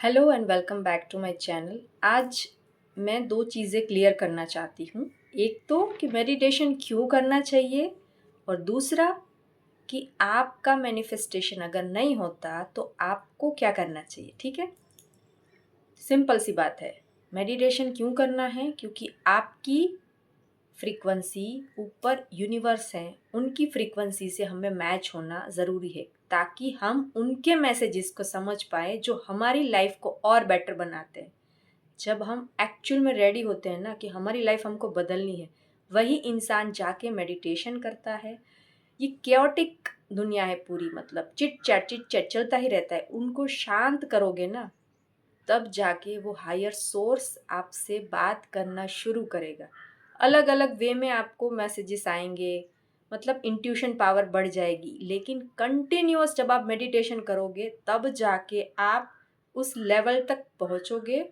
Hello and welcome back to my channel. आज मैं दो चीज़ें क्लियर करना चाहती हूँ। एक तो कि मेडिटेशन क्यों करना चाहिए और दूसरा कि आपका मैनिफेस्टेशन अगर नहीं होता तो आपको क्या करना चाहिए। ठीक है, सिंपल सी बात है। मेडिटेशन क्यों करना है? क्योंकि आपकी फ्रीक्वेंसी ऊपर यूनिवर्स है, उनकी फ्रीक्वेंसी से हमें मैच होना ज़रूरी है ताकि हम उनके मैसेजेस को समझ पाए जो हमारी लाइफ को और बेटर बनाते हैं। जब हम एक्चुअल में रेडी होते हैं ना कि हमारी लाइफ हमको बदलनी है, वही इंसान जाके मेडिटेशन करता है। ये केओटिक दुनिया है पूरी, मतलब चिट चैट चलता ही रहता है। उनको शांत करोगे ना, तब जाके वो हायर सोर्स आपसे बात करना शुरू करेगा। अलग अलग वे में आपको मैसेजेस आएंगे, मतलब इंट्यूशन पावर बढ़ जाएगी। लेकिन कंटिन्यूअस जब आप मेडिटेशन करोगे तब जाके आप उस लेवल तक पहुंचोगे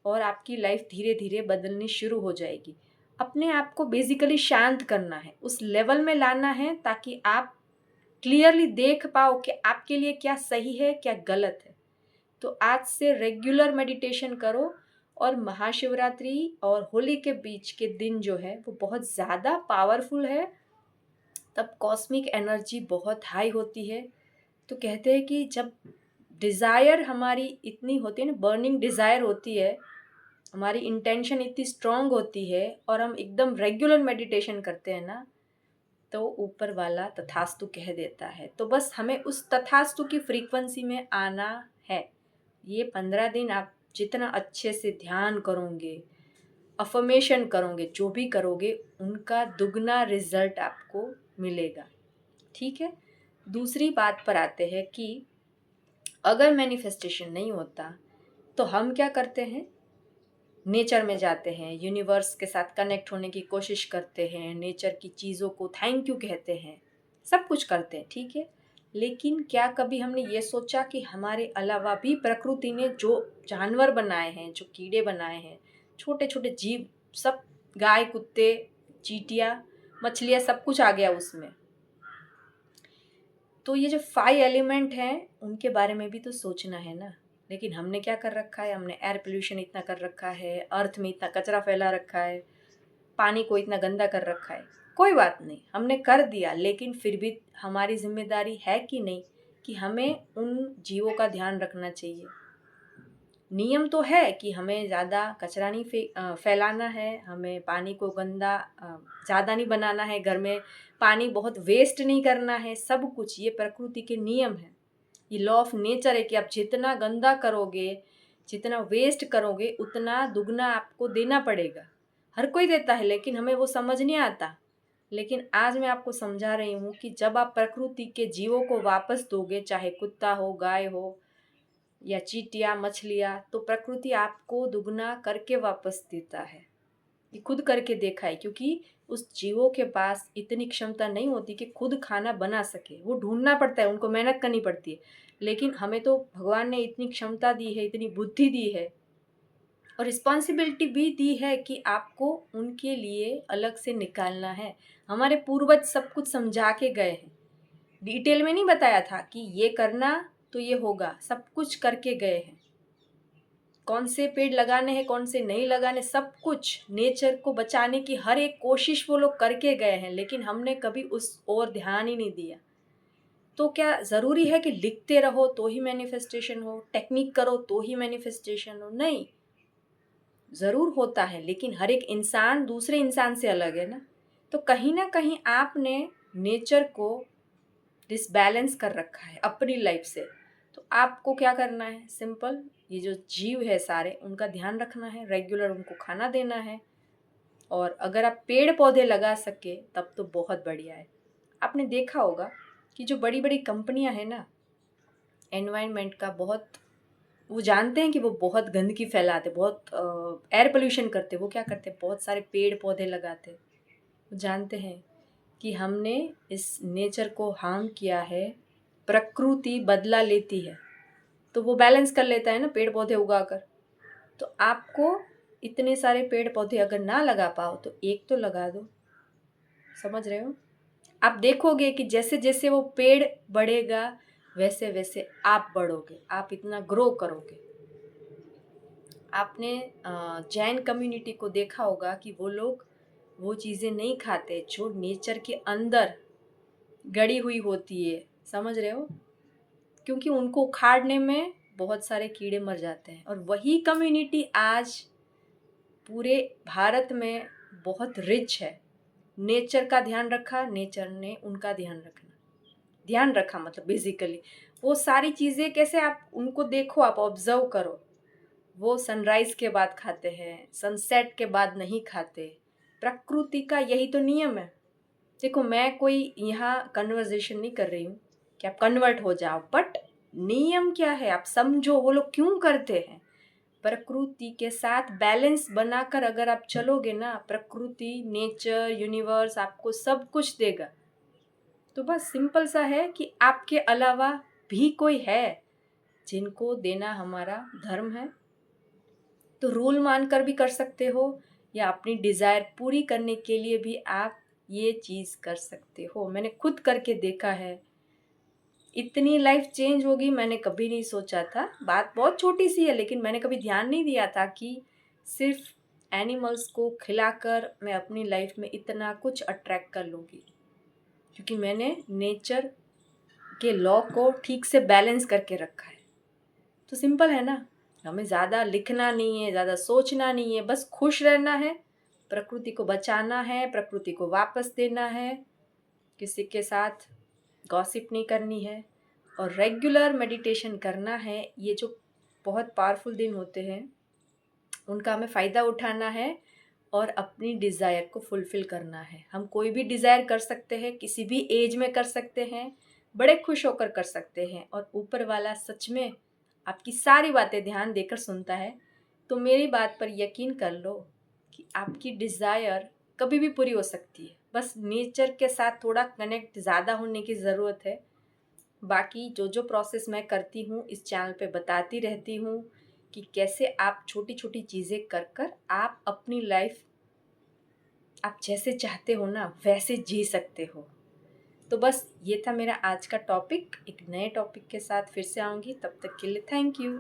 और आपकी लाइफ धीरे धीरे बदलनी शुरू हो जाएगी। अपने आप को बेसिकली शांत करना है, उस लेवल में लाना है ताकि आप क्लियरली देख पाओ कि आपके लिए क्या सही है क्या गलत है। तो आज से रेगुलर मेडिटेशन करो। और महाशिवरात्रि और होली के बीच के दिन जो है वो बहुत ज़्यादा पावरफुल है। तब कॉस्मिक एनर्जी बहुत हाई होती है। तो कहते हैं कि जब डिज़ायर हमारी इतनी होती है ना, बर्निंग डिज़ायर होती है, हमारी इंटेंशन इतनी स्ट्रांग होती है और हम एकदम रेगुलर मेडिटेशन करते हैं ना, तो ऊपर वाला तथास्तु कह देता है। तो बस हमें उस तथास्तु की फ्रीक्वेंसी में आना है। ये 15 दिन आप जितना अच्छे से ध्यान करोगे, अफर्मेशन करोगे, जो भी करोगे, उनका दुगना रिजल्ट आपको मिलेगा। ठीक है। दूसरी बात पर आते हैं कि अगर मैनिफेस्टेशन नहीं होता तो हम क्या करते हैं? नेचर में जाते हैं, यूनिवर्स के साथ कनेक्ट होने की कोशिश करते हैं, नेचर की चीज़ों को थैंक यू कहते हैं, सब कुछ करते हैं। ठीक है, लेकिन क्या कभी हमने ये सोचा कि हमारे अलावा भी प्रकृति ने जो जानवर बनाए हैं, जो कीड़े बनाए हैं, छोटे छोटे जीव, सब, गाय, कुत्ते, चींटियाँ, मछलियाँ, सब कुछ आ गया उसमें। तो ये जो 5 एलिमेंट हैं उनके बारे में भी तो सोचना है ना। लेकिन हमने क्या कर रखा है? हमने एयर पोल्यूशन इतना कर रखा है, अर्थ में इतना कचरा फैला रखा है, पानी को इतना गंदा कर रखा है। कोई बात नहीं, हमने कर दिया, लेकिन फिर भी हमारी जिम्मेदारी है कि नहीं कि हमें उन जीवों का ध्यान रखना चाहिए। नियम तो है कि हमें ज़्यादा कचरा नहीं फैलाना है, हमें पानी को गंदा ज़्यादा नहीं बनाना है, घर में पानी बहुत वेस्ट नहीं करना है, सब कुछ ये प्रकृति के नियम है। ये लॉ ऑफ नेचर है कि आप जितना गंदा करोगे, जितना वेस्ट करोगे, उतना दुगना आपको देना पड़ेगा। हर कोई देता है लेकिन हमें वो समझ नहीं आता। लेकिन आज मैं आपको समझा रही हूँ कि जब आप प्रकृति के जीवों को वापस दोगे, चाहे कुत्ता हो, गाय हो या चींटियाँ, मछलियाँ, तो प्रकृति आपको दुगना करके वापस देता है। ये खुद करके देखा है, क्योंकि उस जीवों के पास इतनी क्षमता नहीं होती कि खुद खाना बना सके। वो ढूंढना पड़ता है, उनको मेहनत करनी पड़ती है। लेकिन हमें तो भगवान ने इतनी क्षमता दी है, इतनी बुद्धि दी है और रिस्पॉन्सिबिलिटी भी दी है कि आपको उनके लिए अलग से निकालना है। हमारे पूर्वज सब कुछ समझा के गए हैं, डिटेल में नहीं बताया था कि ये करना तो ये होगा, सब कुछ करके गए हैं। कौन से पेड़ लगाने हैं, कौन से नहीं लगाने, सब कुछ नेचर को बचाने की हर एक कोशिश वो लोग करके गए हैं। लेकिन हमने कभी उस ओर ध्यान ही नहीं दिया। तो क्या ज़रूरी है कि लिखते रहो तो ही मैनिफेस्टेशन हो, टेक्निक करो तो ही मैनिफेस्टेशन हो? नहीं, ज़रूर होता है, लेकिन हर एक इंसान दूसरे इंसान से अलग है ना। तो कहीं ना कहीं आपने नेचर को डिसबैलेंस कर रखा है अपनी लाइफ से। तो आपको क्या करना है? सिंपल, ये जो जीव है सारे, उनका ध्यान रखना है, रेगुलर उनको खाना देना है। और अगर आप पेड़ पौधे लगा सके तब तो बहुत बढ़िया है। आपने देखा होगा कि जो बड़ी बड़ी कंपनियां हैं ना, एनवायरनमेंट का बहुत, वो जानते हैं कि वो बहुत गंदगी फैलाते, बहुत एयर पोल्यूशन करते। वो क्या करते? बहुत सारे पेड़ पौधे लगाते। वो जानते हैं कि हमने इस नेचर को हार्म किया है, प्रकृति बदला लेती है, तो वो बैलेंस कर लेता है ना पेड़ पौधे उगाकर। तो आपको इतने सारे पेड़ पौधे अगर ना लगा पाओ तो एक तो लगा दो। समझ रहे हो? आप देखोगे कि जैसे जैसे वो पेड़ बढ़ेगा वैसे वैसे आप बढ़ोगे, आप इतना ग्रो करोगे। आपने जैन कम्युनिटी को देखा होगा कि वो लोग वो चीज़ें नहीं खाते जो नेचर के अंदर गड़ी हुई होती है, समझ रहे हो? क्योंकि उनको उखाड़ने में बहुत सारे कीड़े मर जाते हैं। और वही कम्युनिटी आज पूरे भारत में बहुत रिच है। नेचर का ध्यान रखा, नेचर ने उनका ध्यान रखा, मतलब बेसिकली वो सारी चीज़ें कैसे, आप उनको देखो, आप ऑब्जर्व करो। वो सनराइज के बाद खाते हैं, सनसेट के बाद नहीं खाते। प्रकृति का यही तो नियम है। देखो, मैं कोई यहाँ कन्वर्जेशन नहीं कर रही हूँ कि आप कन्वर्ट हो जाओ, बट नियम क्या है आप समझो, वो लोग क्यों करते हैं। प्रकृति के साथ बैलेंस बनाकर अगर आप चलोगे ना, प्रकृति, नेचर, यूनिवर्स आपको सब कुछ देगा। तो बस सिंपल सा है कि आपके अलावा भी कोई है जिनको देना हमारा धर्म है। तो रूल मानकर भी कर सकते हो, या अपनी डिज़ायर पूरी करने के लिए भी आप ये चीज़ कर सकते हो। मैंने खुद करके देखा है, इतनी लाइफ चेंज होगी मैंने कभी नहीं सोचा था। बात बहुत छोटी सी है, लेकिन मैंने कभी ध्यान नहीं दिया था कि सिर्फ एनिमल्स को खिलाकर मैं अपनी लाइफ में इतना कुछ अट्रैक्ट कर लूँगी, क्योंकि मैंने नेचर के लॉ को ठीक से बैलेंस करके रखा है। तो सिंपल है ना, हमें ज़्यादा लिखना नहीं है, ज़्यादा सोचना नहीं है, बस खुश रहना है, प्रकृति को बचाना है, प्रकृति को वापस देना है, किसी के साथ गॉसिप नहीं करनी है, और रेगुलर मेडिटेशन करना है। ये जो बहुत पावरफुल दिन होते हैं उनका हमें फ़ायदा उठाना है और अपनी डिज़ायर को फुलफ़िल करना है। हम कोई भी डिज़ायर कर सकते हैं, किसी भी एज में कर सकते हैं, बड़े खुश होकर कर सकते हैं, और ऊपर वाला सच में आपकी सारी बातें ध्यान देकर सुनता है। तो मेरी बात पर यकीन कर लो कि आपकी डिज़ायर कभी भी पूरी हो सकती है। बस नेचर के साथ थोड़ा कनेक्ट ज़्यादा होने की ज़रूरत है। बाकी जो जो प्रोसेस मैं करती हूँ इस चैनल पे बताती रहती हूँ कि कैसे आप छोटी छोटी चीज़ें कर कर आप अपनी लाइफ आप जैसे चाहते हो ना वैसे जी सकते हो। तो बस ये था मेरा आज का टॉपिक। एक नए टॉपिक के साथ फिर से आऊँगी, तब तक के लिए थैंक यू।